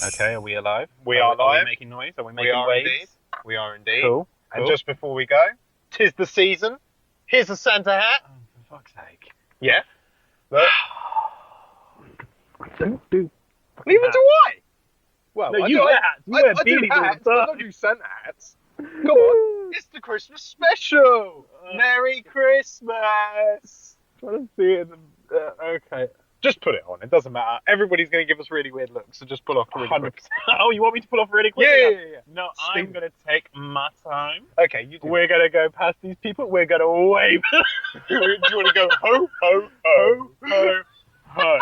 Okay, are we alive? We are Are live. we making noise? Are we We making are waves? indeed. We are indeed. Cool. And just before we go, 'tis the season. Here's a Santa hat. Oh, for fuck's sake. Yeah. Look. Don't do. Leave it to why? Well, No, I you do, wear hats. You wear I do beanies all the hats, but I time. don't do Santa hats. Come on. It's the Christmas special. Merry Christmas. Trying to see it. Okay. Just put it on. It doesn't matter. Everybody's going to give us really weird looks, so just pull off really 100%. quick. Oh, you want me to pull off really quick? Yeah. No, Steam. I'm going to take my time. Okay, you do. We're going to go past these people. We're going to wave. Do you want to go ho, ho, ho? Ho, ho.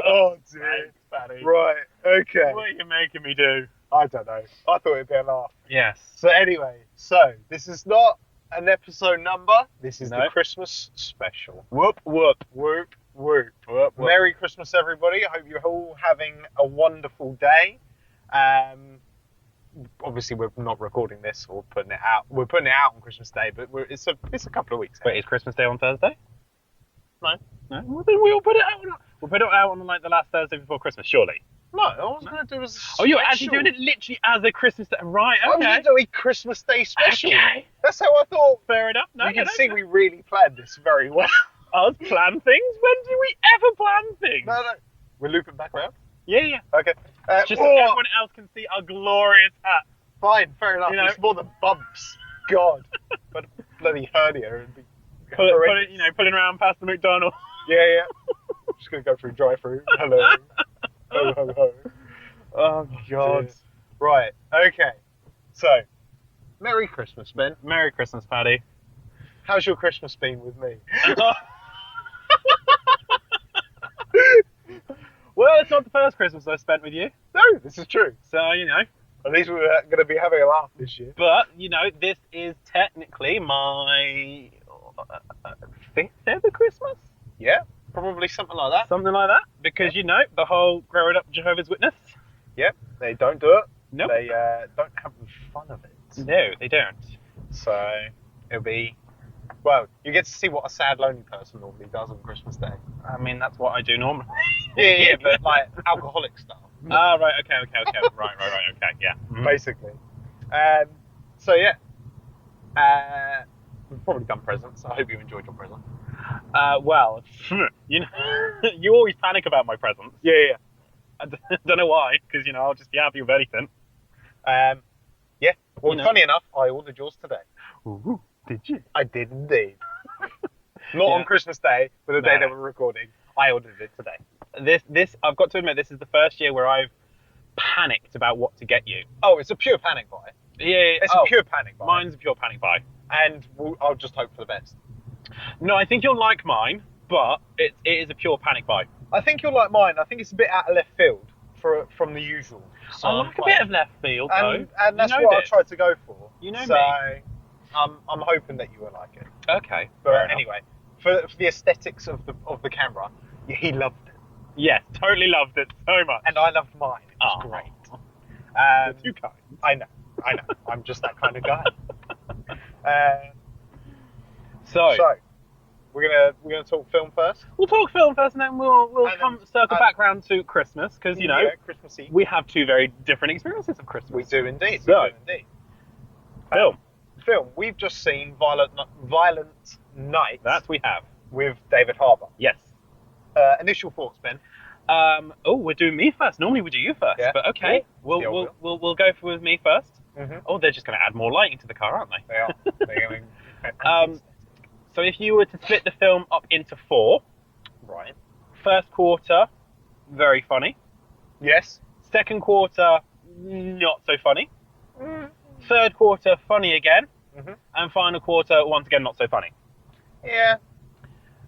Oh, dear. Thanks, Paddy. Right, okay. What are you making me do? I don't know. I thought it'd be a laugh. Yes. So anyway, this is not an episode number. This is the No. Christmas special. Whoop, whoop. Whoop, whoop. Whoop, whoop. Merry Christmas, everybody. I hope you're all having a wonderful day. Obviously, we're not recording this or putting it out. We're putting it out on Christmas Day, but it's a couple of weeks. Wait, is Christmas Day on Thursday? No. No? Well, then we'll put it out. We'll put it out on like the last Thursday before Christmas, surely. No, all I was going to do was. Oh, you're actually doing it literally as a Christmas Day, right? I'm Okay. going to do a Christmas Day special. Okay. That's how I thought. Fair enough. No, You can see we really planned this very well. Us plan things? When do we ever plan things? No. We're looping back around. Yeah. Okay. Just so everyone else can see our glorious hat. Fine, fair enough. You know- It's more the bumps. God. But bloody hernia and be Pulling around past the McDonald's. Yeah. Just gonna go through drive-through. Hello. Ho ho ho. Oh God. Right. Okay. So, Merry Christmas, Ben. Merry Christmas, Paddy. How's your Christmas been with me? Well, it's not the first Christmas I've spent with you, No, this is true. so At least we're going to be having a laugh this year. But this is technically my fifth ever Christmas, Yeah, probably something like that. something like that. Because the whole growing up Jehovah's Witness. Yep, they don't do it. No, They don't have the fun of it. no, they don't. So it'll be, well, you get to see what a sad, lonely person normally does on Christmas Day. I mean, that's what I do normally. Yeah, but like alcoholic style, Ah, right, okay, right, okay, yeah. basically. So yeah, we've probably done presents. I hope you enjoyed your present. Well, you always panic about my presents. Yeah. I don't know why, because I'll just be happy with anything. Yeah. Well, You know. funny enough, I ordered yours today. Ooh, did you? I did indeed. Not Yeah. on Christmas Day, but the day No. that we're recording. I ordered it today. This I've got to admit, this is the first year where I've panicked about what to get you. Oh, it's a pure panic buy. Yeah, It's a pure panic buy. Mine's a pure panic buy. And I'll just hope for the best. No, I think you'll like mine, but it is a pure panic buy. I think you'll like mine. I think it's a bit out of left field from the usual. So I like a bit of left field, and though. that's You know what I this. tried to go for. You know so, me. I'm hoping that you will like it. Okay. But fair enough. anyway, for the aesthetics of the camera, he loved it, Yes, totally loved it so much. and I loved mine. It was Oh. great. You're too kind. I know. I'm just that kind of guy. So, So, we're gonna talk film first. we'll talk film first, and then we'll And come then- circle back round to Christmas, because Yeah, Christmas Eve. we have two very different experiences of Christmas. We do indeed. So- we do indeed. Film. Film. We've just seen Violent Night That we have. with David Harbour. Yes. Initial thoughts, Ben. We're doing me first. Normally we do you first, Yeah. but okay. Cool. We'll go with me first. Mm-hmm. Oh, they're just going to add more lighting to the car, aren't they? They are. They're going. So if you were to split the film up into four, Right. first quarter, very funny. Yes. Second quarter, not so funny. Third quarter, funny again. Mhm. And final quarter, once again, not so funny. Yeah.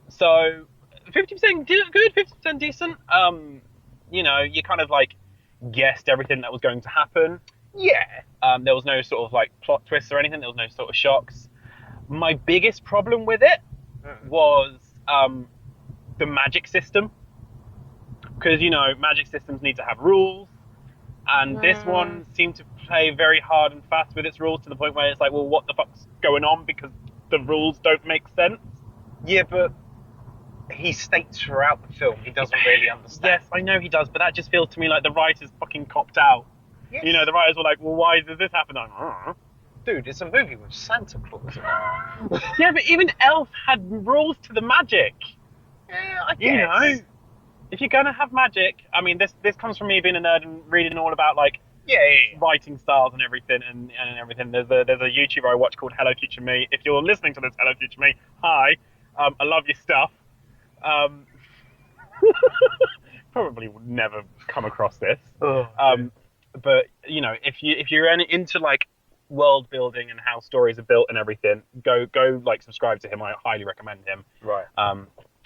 So 50% good, 50% decent. You kind of like guessed everything that was going to happen. Yeah. There was no sort of like plot twists or anything. There was no sort of shocks. My biggest problem with it was the magic system. Because, magic systems need to have rules. And this one seemed to play very hard and fast with its rules to the point where it's like, well, what the fuck's going on? Because the rules don't make sense. Yeah, but he states throughout the film he doesn't really understand. Yes, I know he does, but that just feels to me like the writers fucking copped out. Yes. You know, the writers were like, well, why does this happen? I'm like, Dude, it's a movie with Santa Claus in it. yeah, but even Elf had rules to the magic. Yeah, I guess. You know, if you're gonna have magic, I mean, this comes from me being a nerd and reading all about like Yeah. writing styles and everything and everything. There's a YouTuber I watch called Hello Future Me. If you're listening to this, Hello Future Me, hi, I love your stuff. Probably would never come across this. But you know, if you're into like world building and how stories are built and everything, go like subscribe to him. I highly recommend him. Right.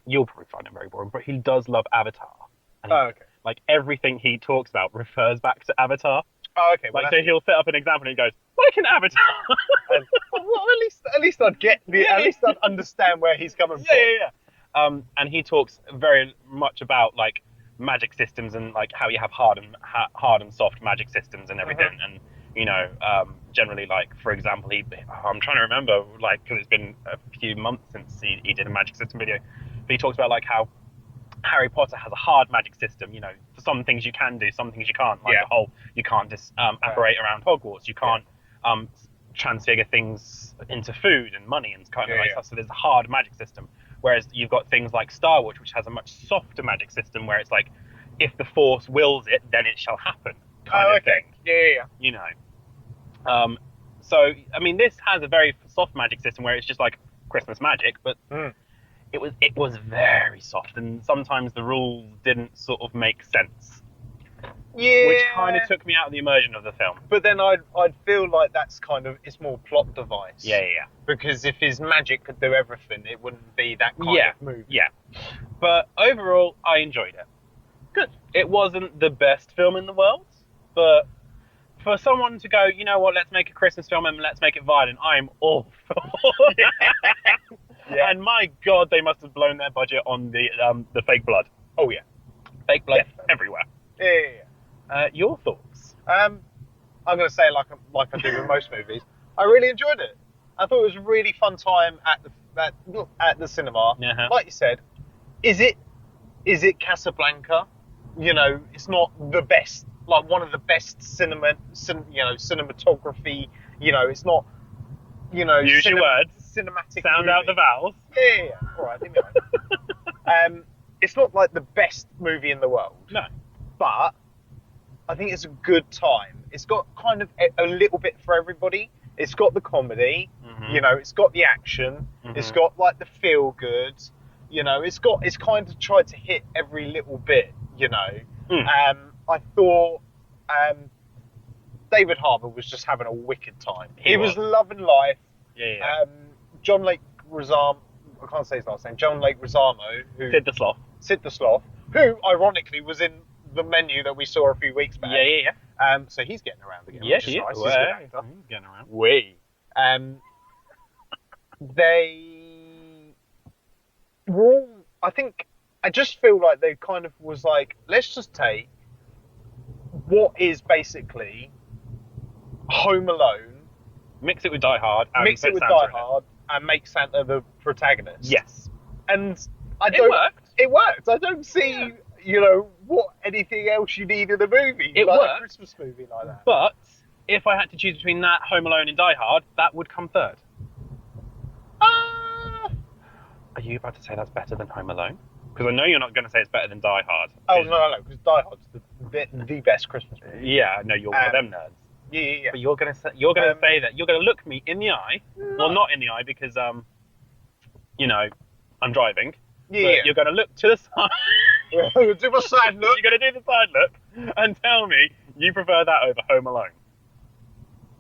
You'll probably find him very boring, but he does love Avatar. And Oh, okay. like everything he talks about refers back to Avatar. Oh, okay. Well, Like, so he'll set up an example and he goes, like an Avatar. well, at least I'd get at least I'd understand where he's coming from. Yeah. And he talks very much about like magic systems and like how you have hard and soft magic systems and everything. And you know, generally, like for example, I'm trying to remember, like, because it's been a few months since he did a magic system video, but he talks about like how Harry Potter has a hard magic system. You know, for some things you can do, some things you can't. Like the whole, you can't just apparate around Hogwarts. You can't transfigure things into food and money and kind of like stuff. So there's a hard magic system. Whereas you've got things like Star Wars, which has a much softer magic system, where it's like, if the Force wills it, then it shall happen. Kind of thing. Yeah. You know. So I mean, this has a very soft magic system where it's just like Christmas magic, but it was very soft, and sometimes the rules didn't sort of make sense. Yeah. Which kind of took me out of the immersion of the film. But then I'd feel like that's kind of, it's more plot device. Yeah. Because if his magic could do everything, it wouldn't be that kind of movie. Yeah. But overall, I enjoyed it. Good. It wasn't the best film in the world, but for someone to go, you know what, let's make a Christmas film and let's make it violent, I'm all for it. Yeah. And my God, they must have blown their budget on the fake blood. Oh yeah. Fake blood Definitely. everywhere. Yeah. Your thoughts? I'm gonna say like I do with most movies. I really enjoyed it. I thought it was a really fun time at the cinema. Uh-huh. Like you said, is it Casablanca? You know, it's not the best, like one of the best cinematography. You know, it's not. You know, Use your words. Cinematic. Sound out the vowels. Yeah. All right. Leave me alone. It's not like the best movie in the world. No. But I think it's a good time. It's got kind of a little bit for everybody. It's got the comedy, you know, it's got the action, it's got like the feel good, you know, it's kind of tried to hit every little bit, you know. I thought David Harbour was just having a wicked time. He was loving life. Yeah. John Lake Rosamo, I can't say his last name, John Lake Rosamo, who Sid the Sloth, who ironically was in the Menu that we saw a few weeks back. Yeah. So he's getting around again. Yeah, which is he nice. is. He's a good actor. He's getting around. They were all, I just feel like they kind of was like, let's just take what is basically Home Alone, Mix it with Die Hard. And mix it put with Santa Die in it. Hard, and make Santa the protagonist. Yes. And It worked. It worked. I don't see, you know, what anything else you need in a movie. It like worked. a Christmas movie like that. But if I had to choose between that, Home Alone, and Die Hard, that would come third. Are you about to say that's better than Home Alone? Because I know you're not going to say it's better than Die Hard. Oh, no, because Die Hard's the best Christmas movie. Yeah, I know you're one of them nerds. Yeah. But you're going to say that. You're going to look me in the eye. Well, not in the eye because, you know, I'm driving. Yeah. But you're going to look to the side. Do a side look. You're going to do the side look and tell me you prefer that over Home Alone.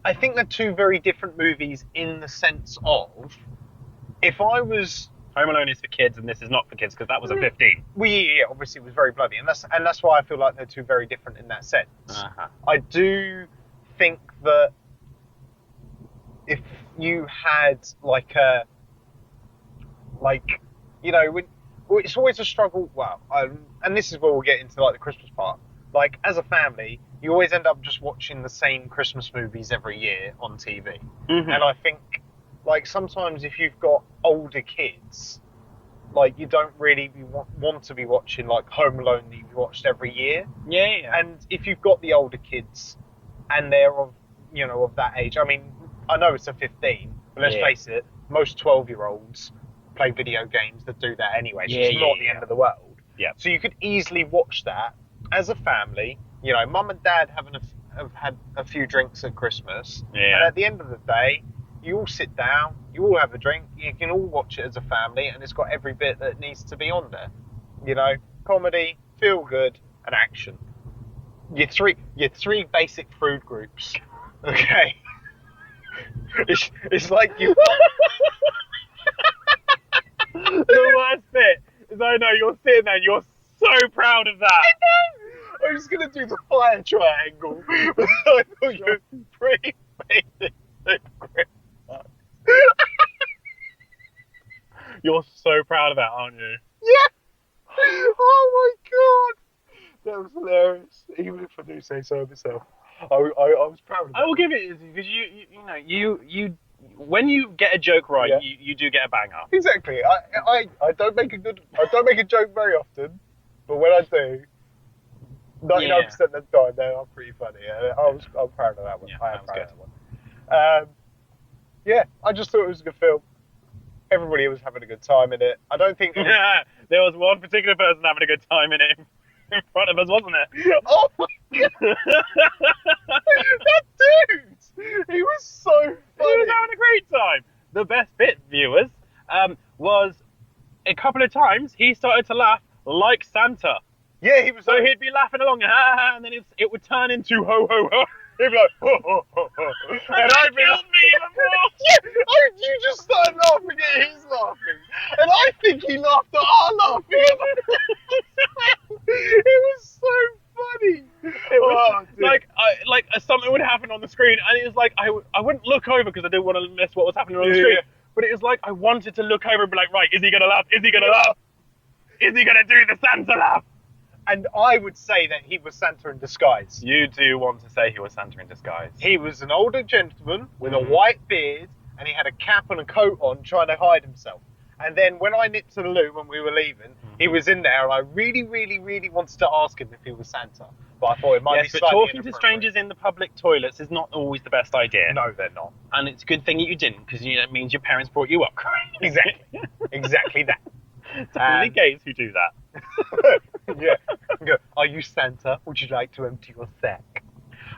I think they're two very different movies in the sense of, if I was... Home Alone is for kids and this is not for kids because that was a 15. Well, yeah, obviously it was very bloody, and that's why I feel like they're two very different in that sense. Uh-huh. I do think that if you had you know, it's always a struggle. Well, and this is where we'll get into like the Christmas part. Like, as a family, you always end up just watching the same Christmas movies every year on TV. And I think, like, sometimes if you've got older kids, like you don't really want to be watching like Home Alone that you've watched every year. Yeah. And if you've got the older kids and they're of of that age, I mean, I know it's a 15, but let's face it, most 12-year-olds play video games that do that anyway. So it's not the end of the world. Yeah. So you could easily watch that as a family. Mum and dad have had a few drinks at Christmas, and at the end of the day, you all sit down, you all have a drink, you can all watch it as a family, and it's got every bit that needs to be on there. Comedy, feel good, and action. Your three basic food groups. Okay. It's like you. The worst bit is I know you're sitting there and you're so proud of that. I was gonna do the fire triangle, but I thought you were three basic food groups. You're so proud of that, aren't you? Yeah. Oh my god, that was hilarious. Even if I do say so myself, I was proud of that. I will give it because you when you get a joke right, you do get a banger. Exactly. I don't make a joke very often, but when I do, 99% of the time they are pretty funny. I'm proud of that one. Yeah, I am proud of that one. Yeah, I just thought it was a good film. Everybody was having a good time in it. I don't think there was one particular person having a good time in it in front of us, wasn't it? Oh my god! That dude! He was so funny. He was having a great time. The best bit, viewers, was a couple of times he started to laugh like Santa. Yeah, he was. So he'd be laughing along, and then it would turn into ho ho ho. He'd be like, ho ho ho ho. And I'd be like, me even more. Yeah, you just started laughing at his laughing. And I think he laughed at our laughing. It was so funny. It was like something would happen on the screen, and it was like I wouldn't look over because I didn't want to miss what was happening on the screen. Yeah. But it was like I wanted to look over and be like, right, is he gonna laugh? Is he gonna laugh? Is he gonna do the Santa laugh? And I would say that he was Santa in disguise. You do want to say he was Santa in disguise. He was an older gentleman with a white beard, and he had a cap and a coat on, trying to hide himself. And then when I nipped to the loo when we were leaving, he was in there, and I really, really, really wanted to ask him if he was Santa. But I thought it might be slightly but talking to strangers in the public toilets is not always the best idea. No, they're not. And it's a good thing that you didn't, because it means your parents brought you up. Exactly. Exactly that. It's only gays who do that. Yeah. Go, are you Santa? Would you like to empty your sack?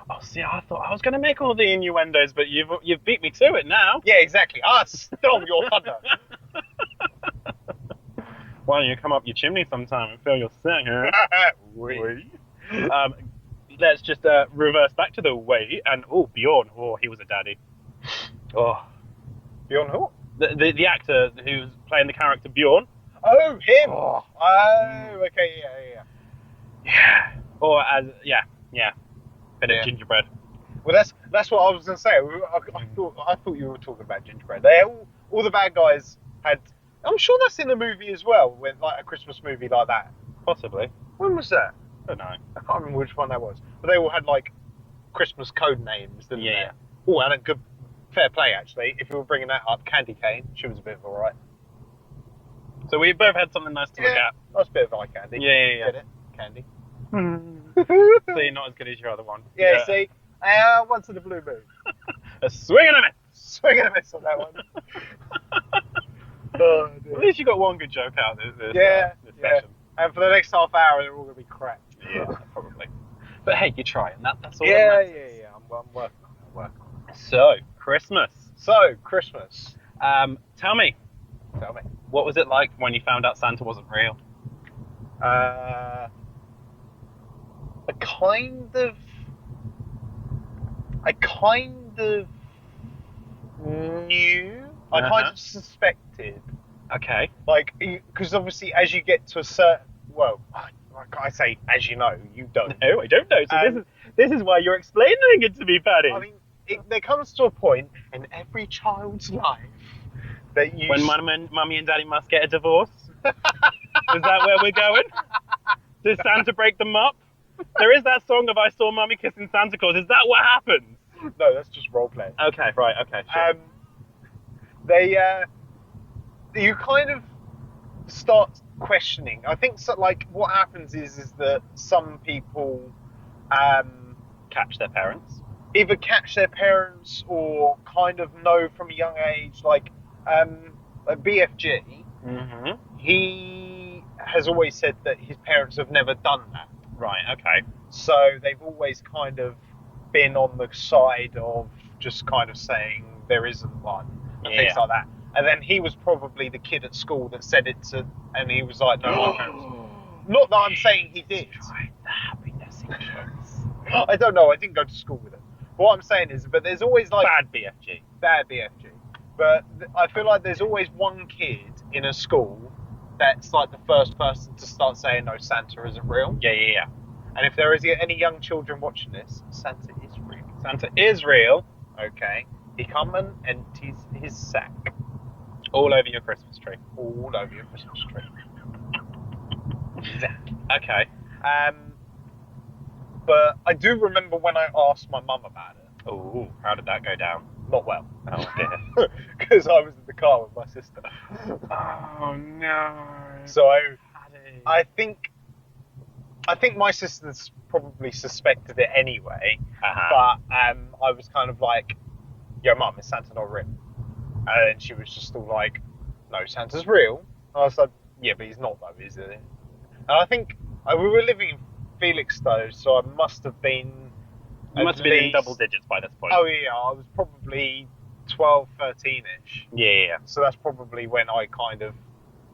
Oh, see, I thought I was going to make all the innuendos, but you've beat me to it now. Yeah, exactly. I stole your thunder. Why don't you come up your chimney sometime and fill your sack, huh? Oui. Let's just reverse back to the way, and Bjorn. Oh, he was a daddy. Oh. Bjorn who? The actor who's playing the character Bjorn. Oh, him! Oh, okay, yeah. Or bit of gingerbread. Well, that's what I was gonna say. I thought you were talking about gingerbread. All the bad guys had. I'm sure that's in a movie as well, when like a Christmas movie like that. Possibly. When was that? I don't know. I can't remember which one that was. But they all had like Christmas code names, didn't they? Yeah. Oh, and a good fair play actually. If you were bringing that up, Candy Cane, she was a bit of alright. So we both had something nice to look at. Nice bit of eye candy. Yeah. Get it? Candy. So you're not as good as your other one. Yeah. See, once in a blue moon. A swing and a miss. Swing and a miss on that one. Oh, at least you got one good joke out of this session. And for the next half hour, they're all going to be crap. Yeah, probably. But hey, you're trying. That's all. Yeah. That matters. Yeah. I'm working on it. So, Christmas. Christmas. Tell me. Tell me. What was it like when you found out Santa wasn't real? I kind of knew. I kind of suspected. Okay. Like, because obviously, as you get to a certain, well, like I say, as you know, you don't. No, I don't know. So this is why you're explaining it to me, Paddy. I mean, there comes to a point in every child's life that you. When mummy and daddy must get a divorce. Is that where we're going? Does Santa break them up? There is that song of I Saw Mummy Kissing Santa Claus. Is that what happens? No, that's just role play. Okay, right, okay, sure. You kind of start questioning. I think so, like what happens is that some people Catch their parents. either catch their parents or kind of know from a young age, like BFG. Mm-hmm. He has always said that his parents have never done that. Right. Okay. So they've always kind of been on the side of just kind of saying there isn't one and things like that. And then he was probably the kid at school that said it to, and he was like, no, my parents. Not that I'm saying he did. Tried the happiness insurance. I don't know. I didn't go to school with him. But what I'm saying is, but there's always like Bad BFG. bad BFG. But I feel like there's always one kid in a school that's like the first person to start saying, no, Santa isn't real. Yeah. And if there is any young children watching this, Santa is real. Santa is real. Okay. He come and empties his sack All over your Christmas tree. all over your Christmas tree. Okay. But I do remember when I asked my mum about it. Ooh, how did that go down? Not well. Oh dear. Because I was in the car with my sister. Oh no. So I think my sisters probably suspected it anyway. Uh-huh. But I was kind of like, yo, Mum, is Santa not real? And then she was just all like, no, Santa's real. And I was like, yeah, but he's not though, is he? And I think we were living in Felixstowe, so I must have been... You must have been in double digits by this point. Oh yeah, I was probably 12, 13-ish. Yeah. So that's probably when I kind of...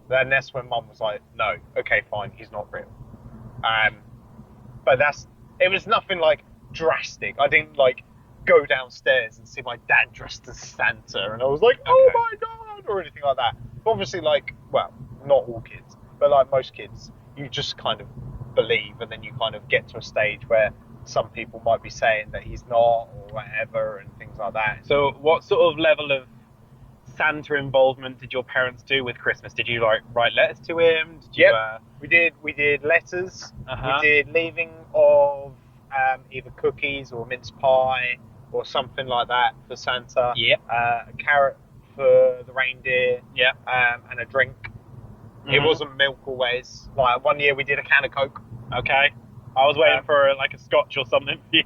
Then that's when Mum was like, no, okay, fine, he's not real. But it was nothing like drastic. I didn't like go downstairs and see my dad dressed as Santa and I was like, oh my God, or anything like that. But obviously, like, well, not all kids, but like most kids, you just kind of believe, and then you kind of get to a stage where some people might be saying that he's not or whatever and things like that. So what sort of level of Santa involvement did your parents do with Christmas? Did you like write letters to him? Did you, Yep. We did letters. Uh-huh. We did leaving of either cookies or mince pie or something like that for Santa. Yep. A carrot for the reindeer. Yep. And a drink. Mm-hmm. It wasn't milk always. Like one year we did a can of Coke. Okay. I was waiting for like a scotch or something for you.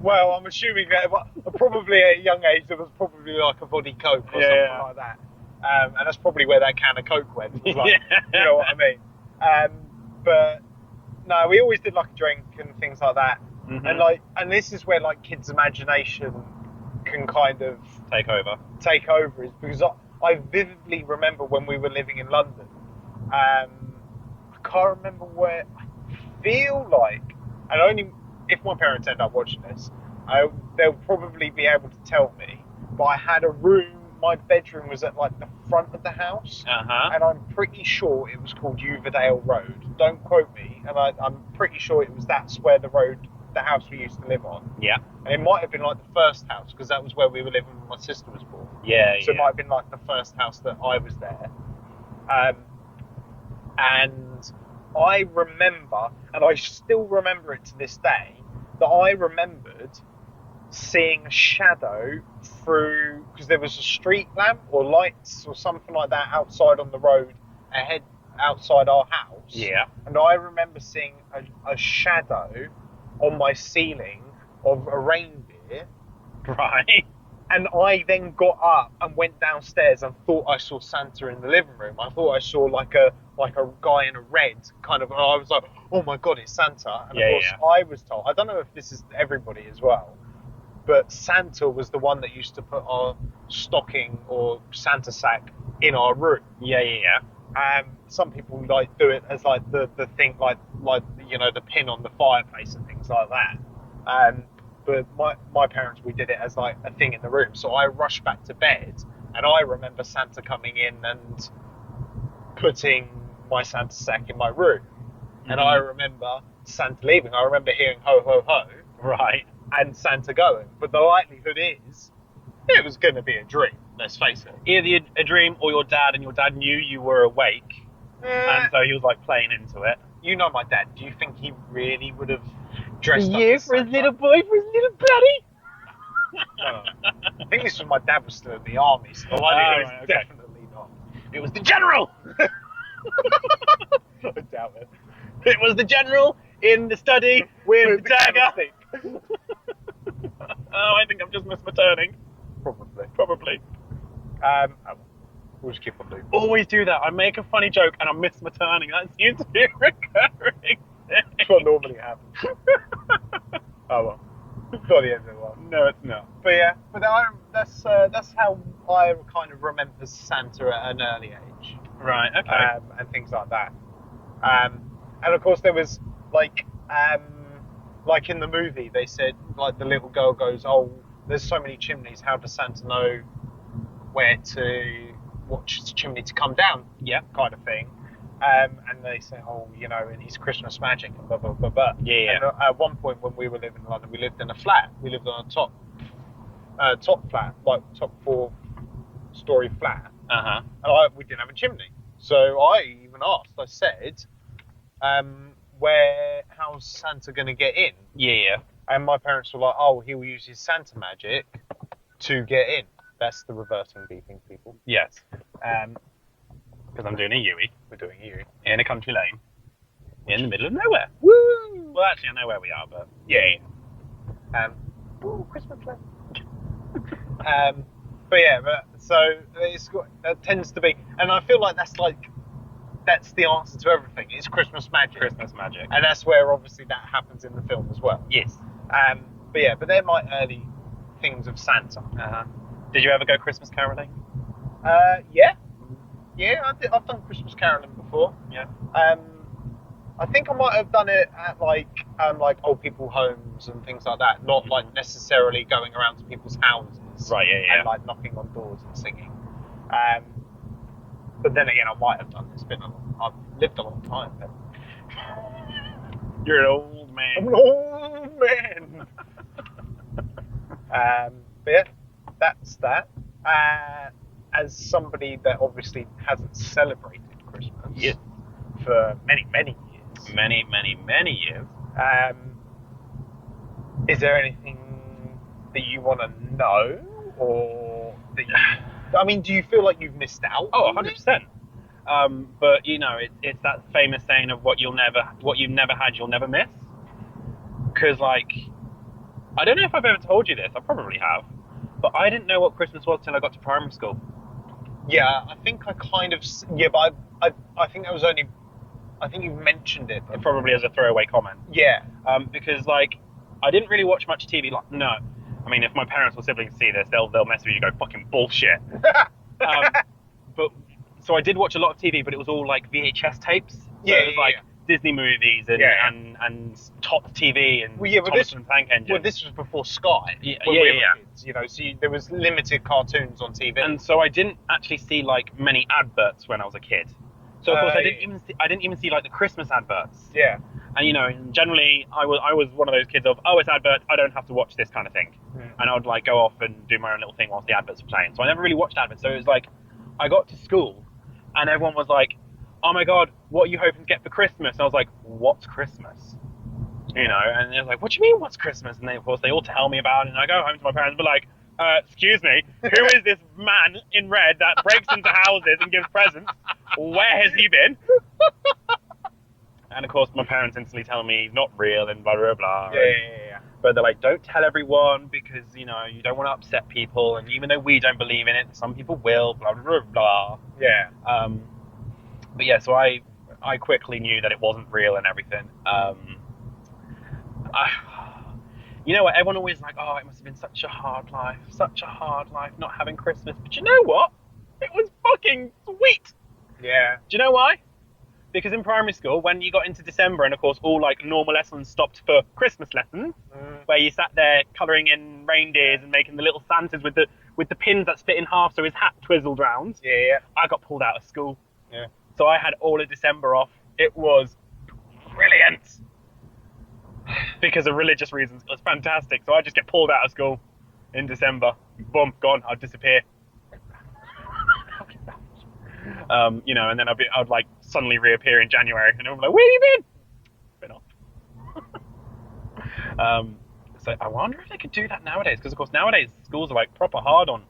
Well, I'm assuming that probably at a young age there was probably like a body Coke or something like that. And that's probably where that can of Coke went. It was like, you know what I mean? But no, we always did like a drink and things like that. Mm-hmm. And this is where like kids' imagination can kind of take over, is because I vividly remember when we were living in London. I can't remember where. I feel like, and only if my parents end up watching this, they'll probably be able to tell me. But I had a room. My bedroom was at like the front of the house, and I'm pretty sure it was called Uverdale Road. Don't quote me, and I'm pretty sure that's where the house we used to live on. Yeah. And it might have been like the first house because that was where we were living when my sister was born. Yeah. So it might have been like the first house that I was there. And I remember, and I still remember it to this day, that I remembered seeing a shadow through, because there was a street lamp or lights or something like that outside on the road outside our house. Yeah. And I remember seeing a shadow on my ceiling of a reindeer. Right. And I then got up and went downstairs and thought I saw Santa in the living room. I thought I saw like a guy in a red kind of, and I was like, oh my God, it's Santa. And of course I was told, I don't know if this is everybody as well, but Santa was the one that used to put our stocking or Santa sack in our room. Yeah. Some people like do it as like the thing, like you know, the pin on the fireplace and things like that. But my parents, we did it as like a thing in the room. So I rushed back to bed, and I remember Santa coming in and putting my Santa sack in my room. Mm-hmm. And I remember Santa leaving. I remember hearing ho ho ho. Right. And Santa going. But the likelihood is it was going to be a dream. Let's face it. Either a dream or your dad, and your dad knew you were awake, and so he was like playing into it. You know my dad. Do you think he really would have dressed up as for his little boy, for his little buddy? No. I think this was my dad was still in the army, so I think it was definitely not. It was the general! I doubt it. It was the general in the study with the dagger. Oh, I think I've just missed my turning. Probably. Oh, we'll just keep on doing. Always do that. I make a funny joke and I miss my turning. That seems to be a recurring That's what normally happens. Oh well. It's not the end of the world. No, it's not. But yeah, that's how I kind of remember Santa at an early age. Right, okay. And things like that. And of course there was like in the movie they said, like, the little girl goes, "Oh, there's so many chimneys. How does Santa know what chimney to come down?" Yeah. Kind of thing. And they say, "Oh, and he's Christmas magic and blah blah blah blah." Yeah. And at one point when we were living in London, we lived in a flat. We lived on a top flat, like top 4-story flat. Uh-huh. And we didn't have a chimney. So I even asked. I said, how's Santa going to get in? Yeah. And my parents were like, "Oh, he will use his Santa magic to get in." That's the reversing beeping, people. Yes. Because I'm doing a Yui. We're doing you. In a country lane. In the middle of nowhere. Woo! Well, actually, I know where we are, but... Yeah. Ooh, Christmas play. But yeah, so it tends to be, and I feel like that's the answer to everything. It's Christmas magic. Christmas magic. And that's where obviously that happens in the film as well. Yes. But they're my early things of Santa. Uh-huh. Did you ever go Christmas caroling? Yeah. Yeah, I've done Christmas caroling before. Yeah. I think I might have done it at like old people homes and things like that, not like necessarily going around to people's houses. Right, yeah. And like knocking on doors and singing. But then again, I might have done this. I've lived a long time. But... You're an old man. I'm an old man. But yeah, that's that. As somebody that obviously hasn't celebrated Christmas for many, many years. Many, many, many years. Is there anything that you want to know, or that you? I mean, do you feel like you've missed out? Oh, 100%. But it's that famous saying of what you've never had, you'll never miss. Because I don't know if I've ever told you this. I probably have, but I didn't know what Christmas was till I got to primary school. Yeah, I think I kind of. Yeah, but I think that was only. I think you mentioned it. Probably as a throwaway comment. Yeah. Because I didn't really watch much TV. No, I mean, if my parents or siblings see this, they'll mess with you. And go fucking bullshit. But so I did watch a lot of TV, but it was all like VHS tapes. So it was Disney movies and Top TV and Thomas and Tank Engine. Well, this was before Sky. Yeah. Kids, so there was limited cartoons on TV. And so I didn't actually see many adverts when I was a kid. So of course I didn't even see the Christmas adverts. Yeah. And generally I was one of those kids of, oh, it's adverts, I don't have to watch this kind of thing. And I would go off and do my own little thing whilst the adverts were playing. So I never really watched adverts. So it was I got to school and everyone was like, oh my God, what are you hoping to get for Christmas? And I was like, what's Christmas? And they're like, what do you mean, what's Christmas? And of course they all tell me about it, and I go home to my parents and be like, excuse me, who is this man in red that breaks into houses and gives presents? Where has he been? And of course my parents instantly tell me he's not real and blah, blah, blah. Yeah. But they're like, don't tell everyone because, you don't want to upset people. And even though we don't believe in it, some people will, blah, blah, blah, blah. Yeah. But yeah, so I quickly knew that it wasn't real and everything. You know what? Everyone always oh, it must have been such a hard life not having Christmas. But you know what? It was fucking sweet. Yeah. Do you know why? Because in primary school, when you got into December, and of course all normal lessons stopped for Christmas lessons, where you sat there colouring in reindeers and making the little Santas with the pins that split in half so his hat twizzled round. Yeah. I got pulled out of school. Yeah. So I had all of December off. It was brilliant. Because of religious reasons. It was fantastic. So I just get pulled out of school in December. Boom, gone. I'd disappear. And then I'd suddenly reappear in January, and I'm like, where have you been? Off. So I wonder if they could do that nowadays, because of course nowadays schools are proper hard on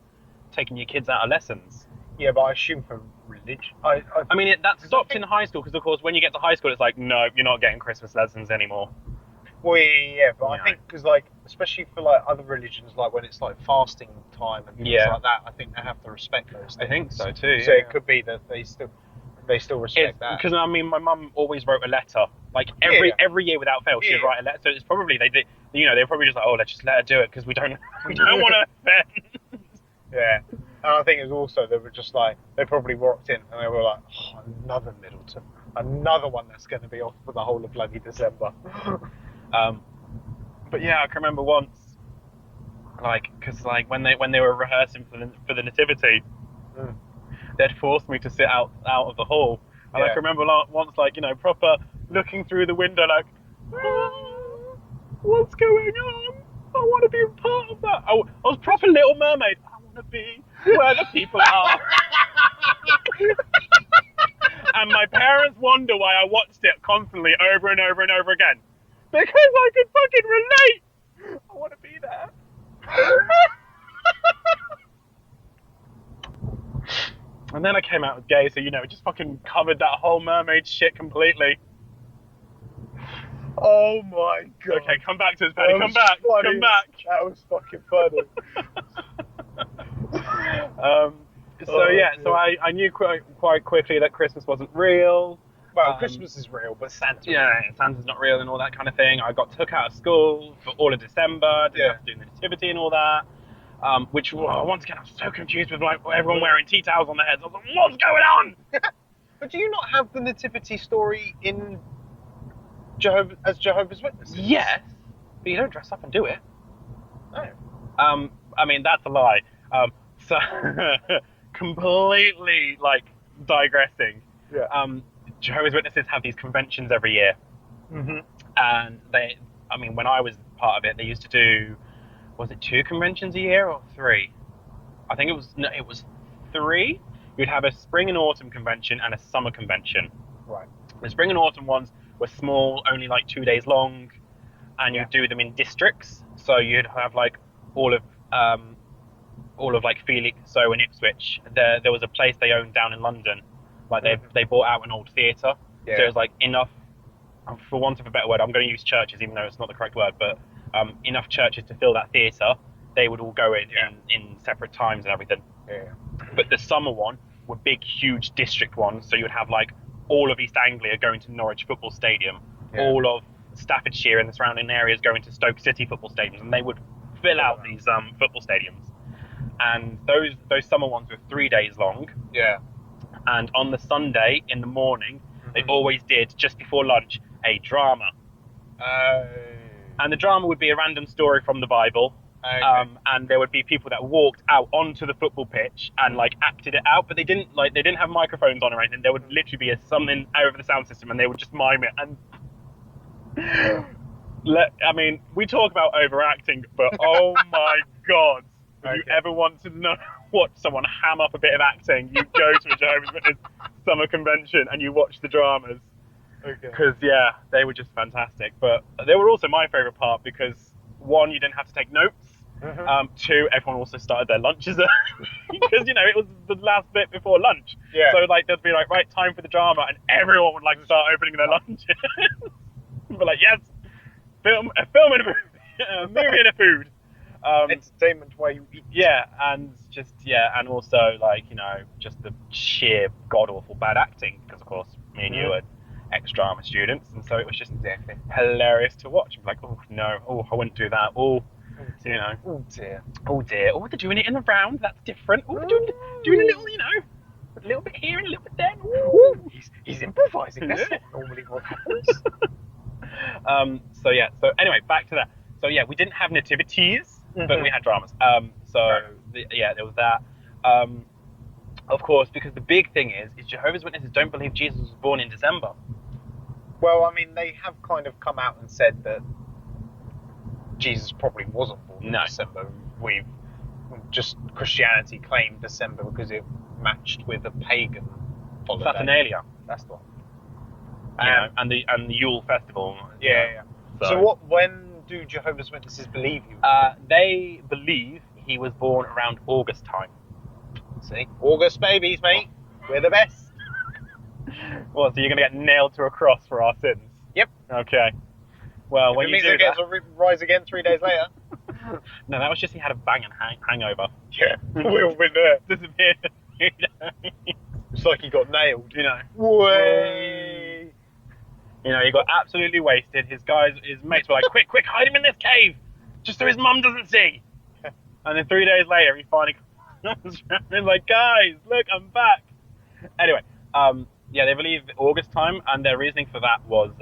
taking your kids out of lessons. Yeah, but I assume religion. I mean, that stopped in high school because, of course, when you get to high school, it's like, no, you're not getting Christmas lessons anymore. Well, yeah, but Yeah. I think because, like, especially for like other religions, like when it's like fasting time and things like that, I think they have to respect those things. I think so too. So yeah. it could be that they still respect that. Because I mean, my mum always wrote a letter, like every year without fail. She'd write a letter. So it's probably they did. You know, they're probably just like, oh, let's just let her do it because we don't want to offend. Yeah, and I think it was also they were just like they probably walked in and they were like, oh, another Middleton, another one that's going to be off for the whole of bloody December. But yeah, I can remember once, like, because like when they were rehearsing for the nativity, they'd forced me to sit out of the hall, and I can remember once, like, you know, proper looking through the window, like, oh, what's going on? I want to be a part of that. I was proper Little Mermaid. I want to be where the people are. And my parents wonder why I watched it constantly over and over and over again. Because I could fucking relate. I want to be there. And then I came out as gay, so, you know, it just fucking covered that whole mermaid shit completely. Oh my god. Okay, come back to us, Paddy. Come back. Funny. Come back. That was fucking funny. So I knew quite quickly that Christmas wasn't real. Well, Christmas is real, but Santa. Yeah, Santa's not real and all that kind of thing. I got took out of school for all of December. Didn't have to do the nativity and all that. Which, once again, I'm so confused with like everyone wearing tea towels on their heads. I was like, what's going on? But do you not have the nativity story in Jehovah's Witnesses? Yes, but you don't dress up and do it. No. I mean, that's a lie. So completely like digressing. Yeah. Jehovah's Witnesses have these conventions every year, and when I was part of it, they used to do, was it 2 conventions a year or 3? I think it was 3. You'd have a spring and autumn convention and a summer convention. Right. The spring and autumn ones were small, only like 2 days long, and you'd do them in districts. So you'd have like all of like Felixstowe and Ipswich. There was a place they owned down in London. Like they bought out an old theatre, so it was like enough, for want of a better word, I'm going to use churches even though it's not the correct word, but enough churches to fill that theatre. They would all go in separate times and everything. Yeah. But the summer one were big, huge district ones, so you would have like all of East Anglia going to Norwich Football Stadium, all of Staffordshire and the surrounding areas going to Stoke City football stadiums, and they would fill out these football stadiums. And those summer ones were 3 days long. Yeah. And on the Sunday in the morning, they always did, just before lunch, a drama. And the drama would be a random story from the Bible. Okay. And there would be people that walked out onto the football pitch and like acted it out, but they didn't have microphones on or anything. There would literally be something over the sound system, and they would just mime it. And I mean, we talk about overacting, but oh my god. If you ever want to watch someone ham up a bit of acting, you go to a Jehovah's Witness summer convention and you watch the dramas. Okay. Because, they were just fantastic. But they were also my favourite part because, 1, you didn't have to take notes. 2, everyone also started their lunches early. Because, you know, it was the last bit before lunch. Yeah. So, like, there'd be like, right, time for the drama, and everyone would, like, start opening their lunches. But, like, yes, film and a movie, a movie and a food. Entertainment where you eat. Yeah, and also, like, you know, just the sheer god-awful bad acting, because, of course, me and you are ex-drama students, and so it was just hilarious to watch. I'm like, oh, no, I wouldn't do that. Oh, you know. Oh, dear. Oh, dear. Oh, they're doing it in the round. That's different. Oh, they're doing a little, you know, a little bit here and a little bit there. Ooh, he's improvising. That's not normally what happens. So anyway, back to that. So, we didn't have nativities, but we had dramas. There was that. Of course, because the big thing is Jehovah's Witnesses don't believe Jesus was born in December. Well, I mean, they have kind of come out and said that Jesus probably wasn't born in December. Christianity claimed December because it matched with a pagan holiday. Saturnalia. That's the one. And the Yule festival. Yeah. So when do Jehovah's Witnesses believe you? They believe he was born around August time. See? August babies, mate. We're the best. What, so you're going to get nailed to a cross for our sins? Yep. Okay. Well, If when it you means do I get that... to rise again 3 days later. No, that was just he had a banging hangover. Yeah, we've been there. Disappeared for 3 days. It's like he got nailed. You know. Way. You know, he got absolutely wasted. His mates were like, quick, hide him in this cave, just so his mum doesn't see. And then 3 days later, he finally comes around and is like, guys, look, I'm back. Anyway, yeah, they believe August time, and their reasoning for that was,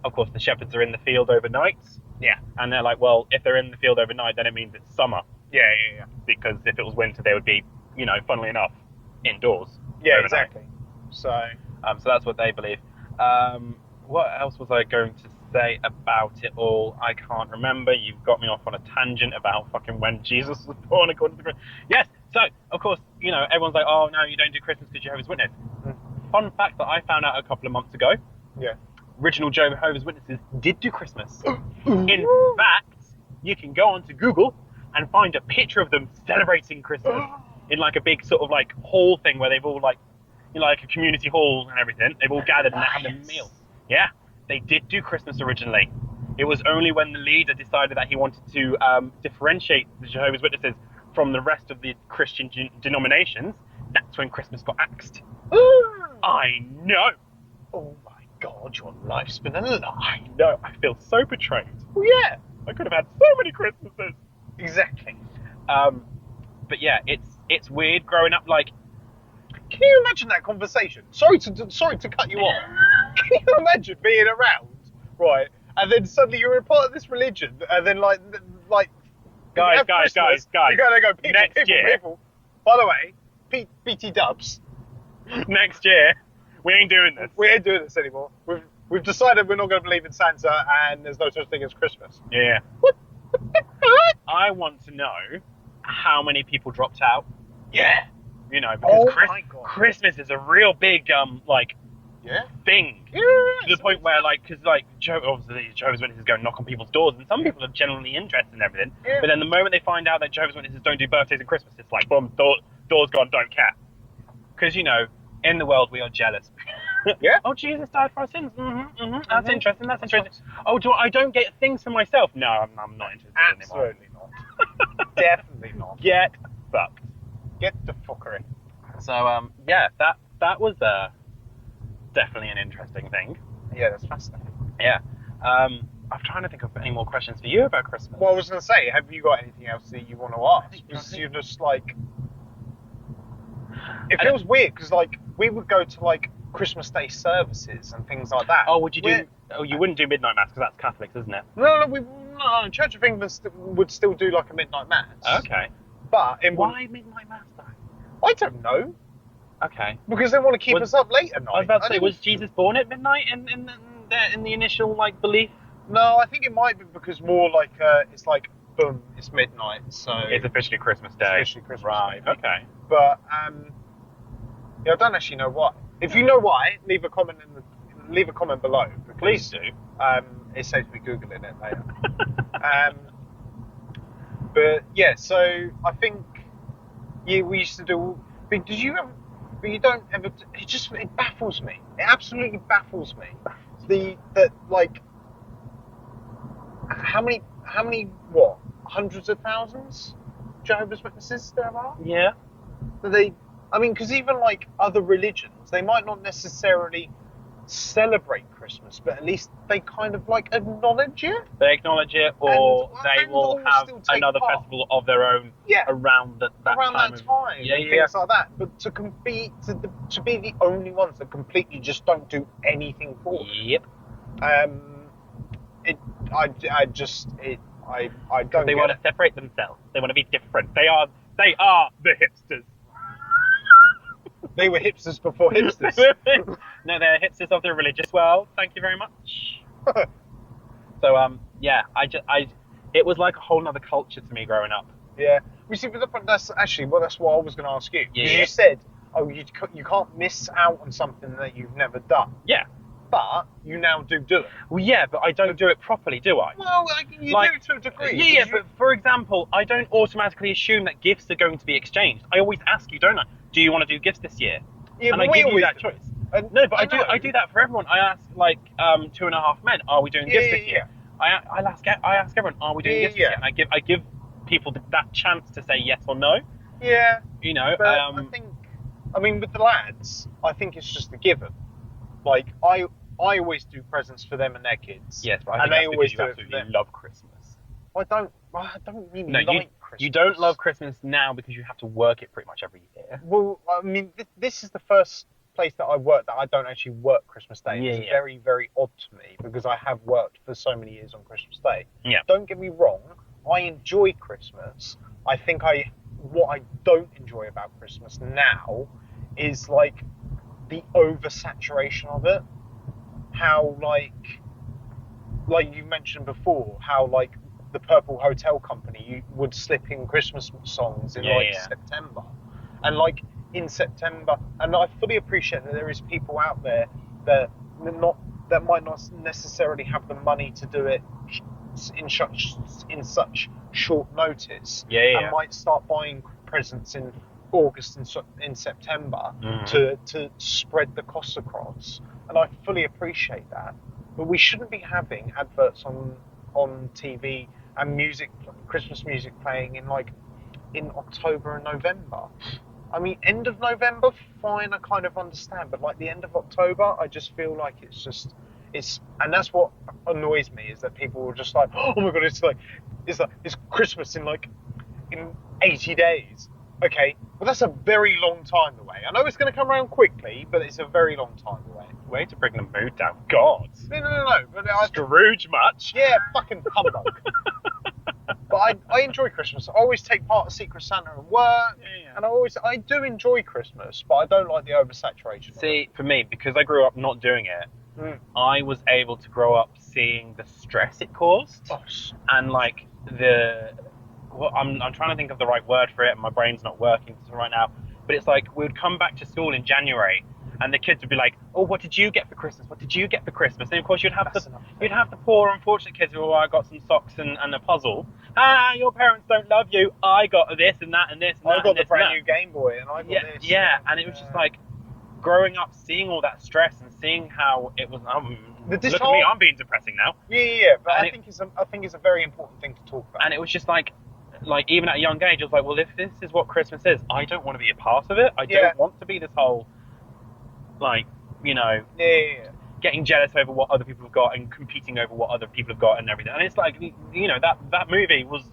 of course, the shepherds are in the field overnight. Yeah. And they're like, well, if they're in the field overnight, then it means it's summer. Yeah. Because if it was winter, they would be, you know, funnily enough, indoors. Yeah, overnight. exactly. So that's what they believe. What else was I going to say about it all? I can't remember. You've got me off on a tangent about fucking when Jesus was born, according to the... Yes, so, of course, you know, everyone's like, oh, no, you don't do Christmas because Jehovah's Witness. Fun fact that I found out a couple of months ago. Yeah. Original Jehovah's Witnesses did do Christmas. In fact, you can go onto Google and find a picture of them celebrating Christmas in like a big sort of like hall thing where they've all like, you know, like a community hall and everything. They've all gathered and they're having a meal. Yeah, they did do Christmas originally. It was only when the leader decided that he wanted to differentiate the Jehovah's Witnesses from the rest of the Christian denominations, that's when Christmas got axed. I know. Oh my God, your life's been a lie. I know. I feel so betrayed. Well, yeah. I could have had so many Christmases. Exactly. But yeah, it's weird growing up. Like, can you imagine that conversation? Sorry to cut you off. Can you imagine being around, right, and then suddenly you're a part of this religion, and then like guys, you're gonna go next year. people. By the way, BT Dubs. Next year, we ain't doing this. We ain't doing this anymore. We've decided we're not going to believe in Santa, and there's no such thing as Christmas. Yeah. I want to know how many people dropped out. Yeah. You know, because my God. Christmas is a real big thing. Yeah. To the point where, like, because, like, obviously Jehovah's Witnesses go and knock on people's doors, and some people are genuinely interested in everything. Yeah. But then the moment they find out that Jehovah's Witnesses don't do birthdays and Christmas, it's like, boom, doors gone, don't care. Because, you know, in the world we are jealous. Yeah. Oh, Jesus died for our sins. That's interesting. Oh, I don't get things for myself. No, I'm not interested anymore. Absolutely not. Definitely not. Get fucked. Get the fuckery. So, yeah, that was definitely an interesting thing. Yeah, that's fascinating. Yeah. I'm trying to think of any more questions for you about Christmas. Well, I was going to say, have you got anything else that you want to ask? Because you're just like... It feels weird, because, like, we would go to, like, Christmas Day services and things like that. Oh, would you do... Oh, you wouldn't do midnight mass, because that's Catholics, isn't it? No, Church of England would still do, like, a midnight mass. Okay. But... Why midnight mass, though? I don't know. Okay. Because they want to keep us up late at night. I was about to say, was Jesus born at midnight in the initial, like, belief? No, I think it might be because more like, it's like, boom, it's midnight, so... It's officially Christmas Day. It's officially Christmas right, Day. okay. But, yeah, I don't actually know why. If you know why, leave a comment below. Because, Please do. It saves me Googling it later. But, yeah, so I think, yeah, we used to do... But did you ever... But you don't ever... It baffles me. It absolutely baffles me. How many, what, hundreds of thousands Jehovah's Witnesses there are? Yeah. Because even like other religions, they might not necessarily celebrate Christmas, but at least they kind of like acknowledge it. They acknowledge it, or they will will have still take another part. festival of their own around that time. Yeah, and things like that. But to be the only ones that completely just don't do anything for it. Yep. I don't. They want to separate themselves. They want to be different. They are the hipsters. They were hipsters before hipsters. No, they're hipsters of the religious world. Thank you very much. So yeah, it was like a whole nother culture to me growing up. Yeah, we see, but that's actually that's what I was going to ask you. Yeah. You said, oh, you can't miss out on something that you've never done. Yeah. But you now do it. Well, yeah, but I don't do it properly, do I? Well, you do it to a degree. Yeah, but for example, I don't automatically assume that gifts are going to be exchanged. I always ask you, don't I? do you want to do gifts this year? Yeah, And but I we give you always that do. choice. And No, but know. I do that for everyone. I ask like 2.5 Men, are we doing gifts this year? I ask everyone, are we doing gifts this year? And I give people that chance to say yes or no. Yeah. You know, but I mean, with the lads, I think it's just a given. Like I always do presents for them and their kids. Yes, but I and think they always do it for them. love Christmas. I don't really like Christmas. You don't love Christmas now because you have to work it pretty much every year. Well, I mean, this is the first place that I work that I don't actually work Christmas Day. Yeah, It's very, very odd to me because I have worked for so many years on Christmas Day. Yeah. Don't get me wrong, I enjoy Christmas. I think what I don't enjoy about Christmas now is like the oversaturation of it. How like you mentioned before, how like the Purple Hotel Company, you would slip in Christmas songs in September, and like in September, and I fully appreciate that there is people out there that might not necessarily have the money to do it in such short notice, and might start buying presents in August and in September to spread the costs across, and I fully appreciate that. But we shouldn't be having adverts on TV and Christmas music playing in October and November. I mean, end of November, fine, I kind of understand, but like the end of October, I just feel like and that's what annoys me, is that people are just like, oh my god, it's Christmas in 80 days. Okay, well that's a very long time away. I know it's going to come around quickly, but it's a very long time away. Way to bring the mood down. God. No. But Scrooge much? Yeah, fucking humbug. But I enjoy Christmas. I always take part of Secret Santa at work, and I do enjoy Christmas, but I don't like the oversaturation. See, for me, because I grew up not doing it, I was able to grow up seeing the stress it caused, and like I'm trying to think of the right word for it, and my brain's not working right now. But it's like we would come back to school in January, and the kids would be like, "Oh, what did you get for Christmas? What did you get for Christmas?" And of course, you'd have the poor, unfortunate kids who, I got some socks and a puzzle. Your parents don't love you. I got this and that and this. And I got the brand new Game Boy, and I got this. Yeah, and it was just like growing up, seeing all that stress and seeing how it was. Look at me, I'm being depressing now. Yeah, but I think it's a very important thing to talk about. And it was just like even at a young age, I was like, well, if this is what Christmas is, I don't want to be a part of it. I don't want to be this whole getting jealous over what other people have got and competing over what other people have got and everything. And it's like, that movie was,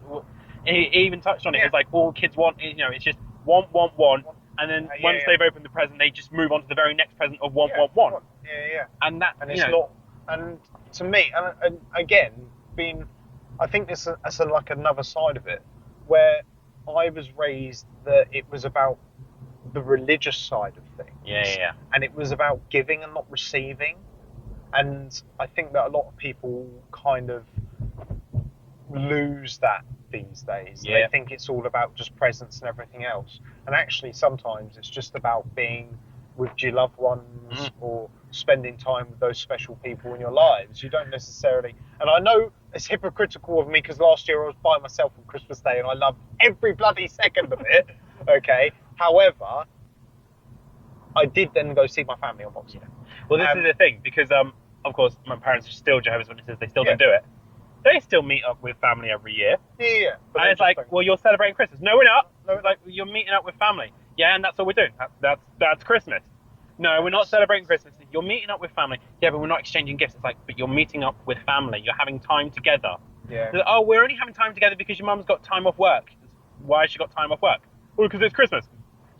it even touched on it. It was like all kids want, it's just want, and then once they've opened the present, they just move on to the very next present of want. Yeah. And that, and it's not, and to me, and again, I think that's like another side of it, where I was raised that it was about the religious side of things. Yeah. And it was about giving and not receiving. And I think that a lot of people kind of lose that these days. Yeah. They think it's all about just presents and everything else. And actually, sometimes it's just about being with your loved ones or spending time with those special people in your lives. You don't necessarily... And I know it's hypocritical of me because last year I was by myself on Christmas Day and I loved every bloody second of it. Okay? However, I did then go see my family on Boxing Day. Well, this is the thing, because of course my parents are still Jehovah's Witnesses. They still don't do it. They still meet up with family every year. Yeah. And it's like, well, you're celebrating Christmas. No, we're not. No, it's like, you're meeting up with family. Yeah, and that's all we're doing. That's Christmas. No, we're not celebrating Christmas. You're meeting up with family. Yeah, but we're not exchanging gifts. It's like, but you're meeting up with family. You're having time together. Yeah. Like, oh, we're only having time together because your mum's got time off work. Why has she got time off work? Well, because it's Christmas.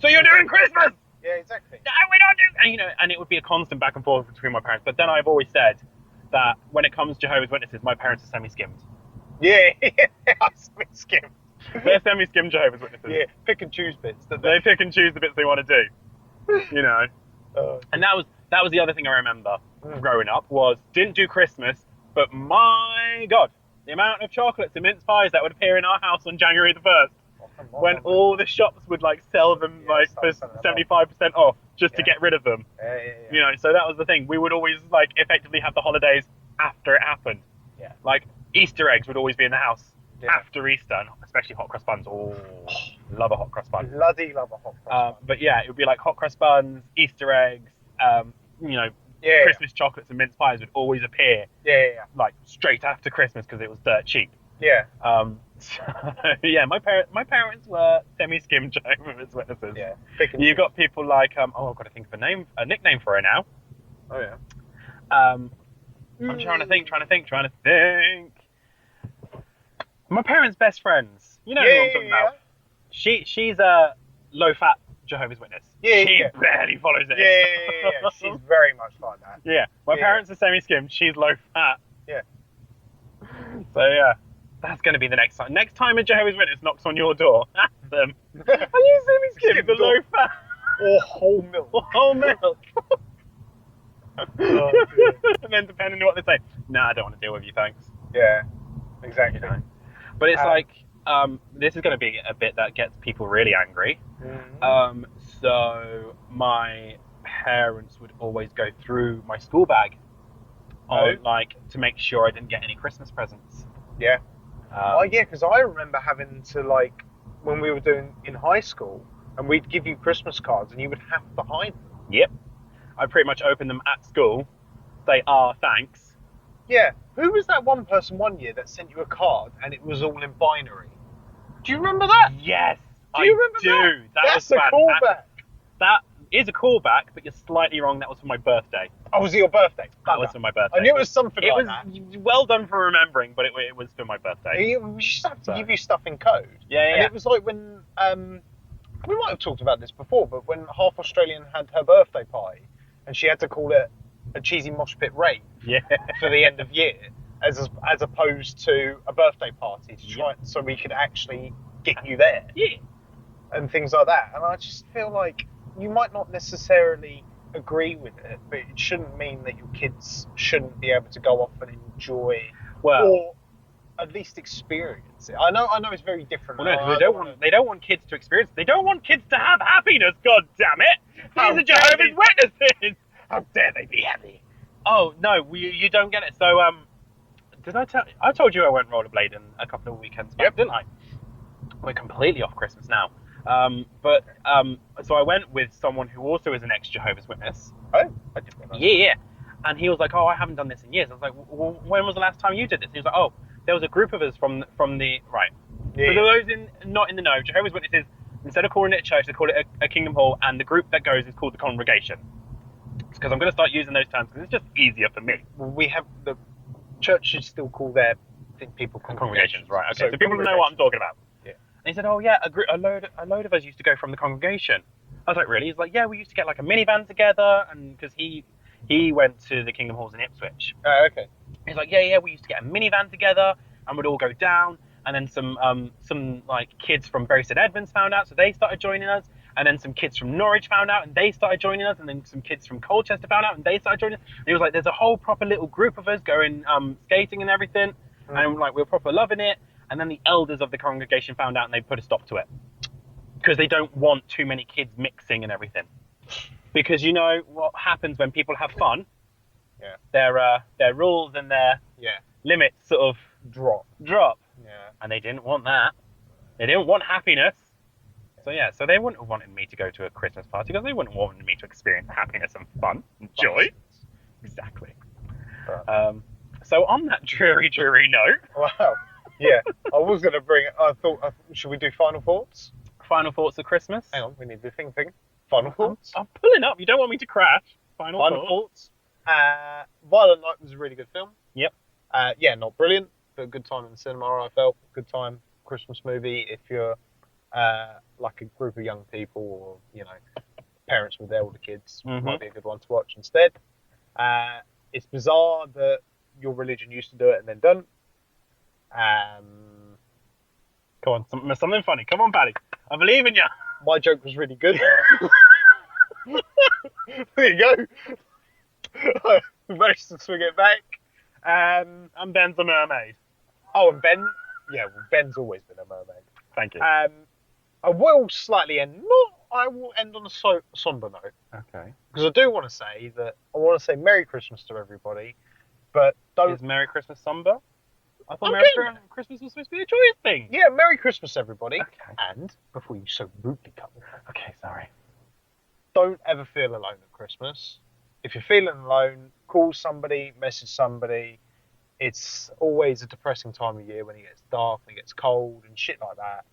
So you're doing Christmas! Yeah, exactly. No, we're not doing... And it would be a constant back and forth between my parents. But then I've always said that when it comes to Jehovah's Witnesses, my parents are semi-skimmed. Yeah, I'm semi-skimmed. They're semi-skimmed Jehovah's Witnesses. Yeah, pick and choose bits. They pick and choose the bits they want to do. And that was the other thing I remember growing up, was didn't do Christmas, but my God, the amount of chocolates and mince pies that would appear in our house on January the 1st. When all the shops would sell them for 75% off just to get rid of them. Yeah. So that was the thing. We would always effectively have the holidays after it happened. Yeah. Easter eggs would always be in the house after Easter, and especially hot cross buns. Oh, Love a hot cross bun. Bloody love a hot cross bun. But yeah, it would be like hot cross buns, Easter eggs, you know, Christmas chocolates and mince pies would always appear. Yeah. Like straight after Christmas because it was dirt cheap. Yeah. So, yeah, my parents were semi-skim Jehovah's Witnesses. Yeah. You got people like I've got to think of a nickname for her now. Oh yeah. I'm trying to think. My parents' best friends. You know who I'm talking about. She's a low-fat Jehovah's Witness. She barely follows it. Yeah. She's very much like that. Yeah. My parents are semi-skim. She's low-fat. Yeah. So yeah, that's going to be the next time. Next time a Jehovah's Witness knocks on your door, ask them, are you semi-skim, the low-fat? Or whole milk. Whole milk. And then depending on what they say, I don't want to deal with you, thanks. Yeah, exactly. You know? But it's like, this is going to be a bit that gets people really angry. Mm-hmm. So my parents would always go through my school bag like to make sure I didn't get any Christmas presents. Yeah. Because I remember having to, like, when we were doing in high school, and we'd give you Christmas cards and you would have to hide them. Yep. I pretty much opened them at school, say, thanks. Yeah. Who was that one person one year that sent you a card and it was all in binary? Do you remember that? Yes, do you remember that? That's a callback. That is a callback, but you're slightly wrong. That was for my birthday. Oh, was it your birthday? That was for my birthday. I knew it was something like that. It was well done for remembering, but it was for my birthday. We just have to give you stuff in code. Yeah. And it was like when, we might have talked about this before, but when Half Australian had her birthday party, and she had to call it a cheesy mosh pit rave for the end of year, as opposed to a birthday party to try so we could actually get you there. Yeah. And things like that. And I just feel like you might not necessarily agree with it, but it shouldn't mean that your kids shouldn't be able to go off and enjoy or at least experience it. I know it's very different. Well, no, they don't want kids to experience it. They don't want kids to have happiness, god damn it! These are Jehovah's Witnesses! How dare they be happy? Oh no, you don't get it. So did I told you I went rollerblading a couple of weekends back, didn't I? We're completely off Christmas now. So I went with someone who also is an ex-Jehovah's Witness. Oh, I didn't know that. Yeah. And he was like, I haven't done this in years. I was like, well, when was the last time you did this? He was like, there was a group of us from the right. Yeah. For those not in the know, Jehovah's Witnesses, instead of calling it a church, they call it a Kingdom Hall, and the group that goes is called the congregation. Because I'm going to start using those terms because it's just easier for me. Well, we have the churches still call their people congregations. Right? Okay, so people know what I'm talking about. Yeah. And he said, a load of us used to go from the congregation. I was like, really? He's like, yeah, we used to get like a minivan together, and because he went to the Kingdom Halls in Ipswich. Oh, okay. He's like, yeah, we used to get a minivan together, and we'd all go down, and then some like kids from Bury St Edmunds found out, so they started joining us, and then some kids from Norwich found out, and they started joining us, and then some kids from Colchester found out, and they started joining us. And he was like, there's a whole proper little group of us going skating and everything, and like we were proper loving it. And then the elders of the congregation found out, and they put a stop to it because they don't want too many kids mixing and everything. Because you know what happens when people have fun? Yeah. Their rules and their limits sort of drop. Yeah. And they didn't want that. They didn't want happiness. So they wouldn't have wanted me to go to a Christmas party because they wouldn't want me to experience happiness and fun and joy. Exactly. So on that dreary note. Wow. Yeah, I was going to bring it. I thought, should we do final thoughts? Final thoughts of Christmas? Hang on, we need the thing. Final thoughts? I'm pulling up. You don't want me to crash. Final thoughts. Violent Night was a really good film. Yep. Not brilliant, but a good time in the cinema, I felt. Good time, Christmas movie. If you're like a group of young people or, you know, parents with their older kids, might be a good one to watch instead. It's bizarre that your religion used to do it and then don't. Come on, something funny. Come on, Paddy. I believe in you. My joke was really good. There you go. I managed to swing it back. And Ben's a mermaid. Oh, and Ben? Yeah, well, Ben's always been a mermaid. Thank you. I will slightly end. I will end on a somber note. Okay. Because I do want to say Merry Christmas to everybody, but don't. Is Merry Christmas somber? I thought Okay. Christmas was supposed to be a joyous thing. Yeah, Merry Christmas, everybody. Okay. And before you so rudely cut me off, Okay, sorry. don't ever feel alone at Christmas. If you're feeling alone, call somebody, message somebody. It's always a depressing time of year when it gets dark and it gets cold and shit like that.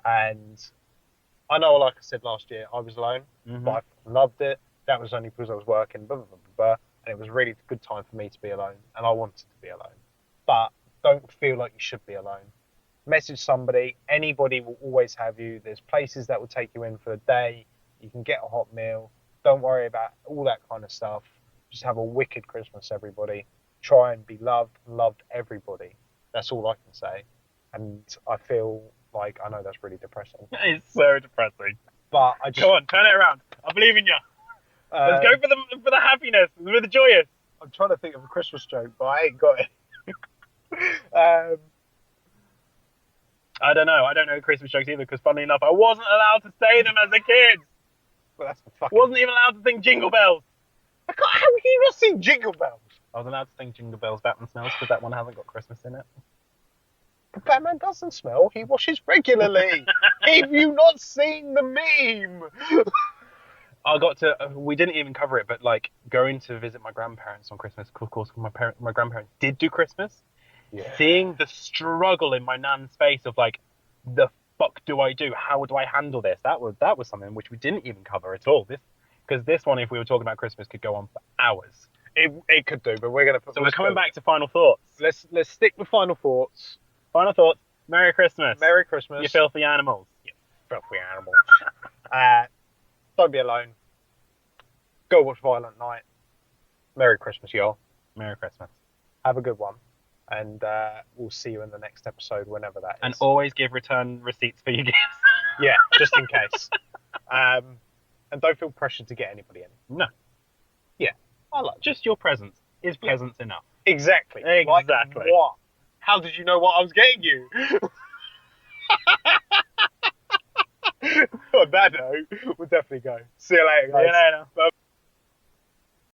And I know, like I said last year, I was alone, but I loved it. That was only because I was working, blah, blah, blah, blah, blah, and it was really a good time for me to be alone, and I wanted to be alone. But don't feel like you should be alone. Message somebody. Anybody will always have you. There's places that will take you in for a day. You can get a hot meal. Don't worry about all that kind of stuff. Just have a wicked Christmas, everybody. Try and be loved, loved everybody. That's all I can say. And I feel like I know that's really depressing, It's so depressing. but I just Go on, turn it around. I believe in you. Let's go for the happiness, for the joyous. I'm trying to think of a Christmas joke, but I ain't got it. um, I don't know Christmas jokes either, because funnily enough, I wasn't allowed to say them as a kid. well, that's the fucking. Wasn't even allowed to sing Jingle Bells. How can you not sing Jingle Bells? I was allowed to sing Jingle Bells, Batman Smells, because that one hasn't got Christmas in it. But Batman doesn't smell. He washes regularly. Have you not seen the meme? I got to. We didn't even cover it, but like going to visit my grandparents on Christmas. Of course, my grandparents did do Christmas. Yeah. Seeing the struggle in my nan's face of like, the fuck do I do? How do I handle this? That was something which we didn't even cover at all. Because this one, if we were talking about Christmas, could go on for hours. It could do, but we're gonna. So we're coming back to final thoughts. Let's stick with final thoughts. Final thoughts. Merry Christmas. Merry Christmas. You filthy animals. You filthy animals. Don't be alone. Go watch Violent Night. Merry Christmas, y'all. Merry Christmas. Have a good one. And we'll see you in the next episode, whenever that is. And always give return receipts for your gifts. Yeah, just in case. And don't feel pressured to get anybody in. No. Yeah. I like Just your presence is presence enough. Exactly. Exactly. Like what? How did you know what I was getting you? On that note, we'll definitely go. See you later, guys. See you later. Bye.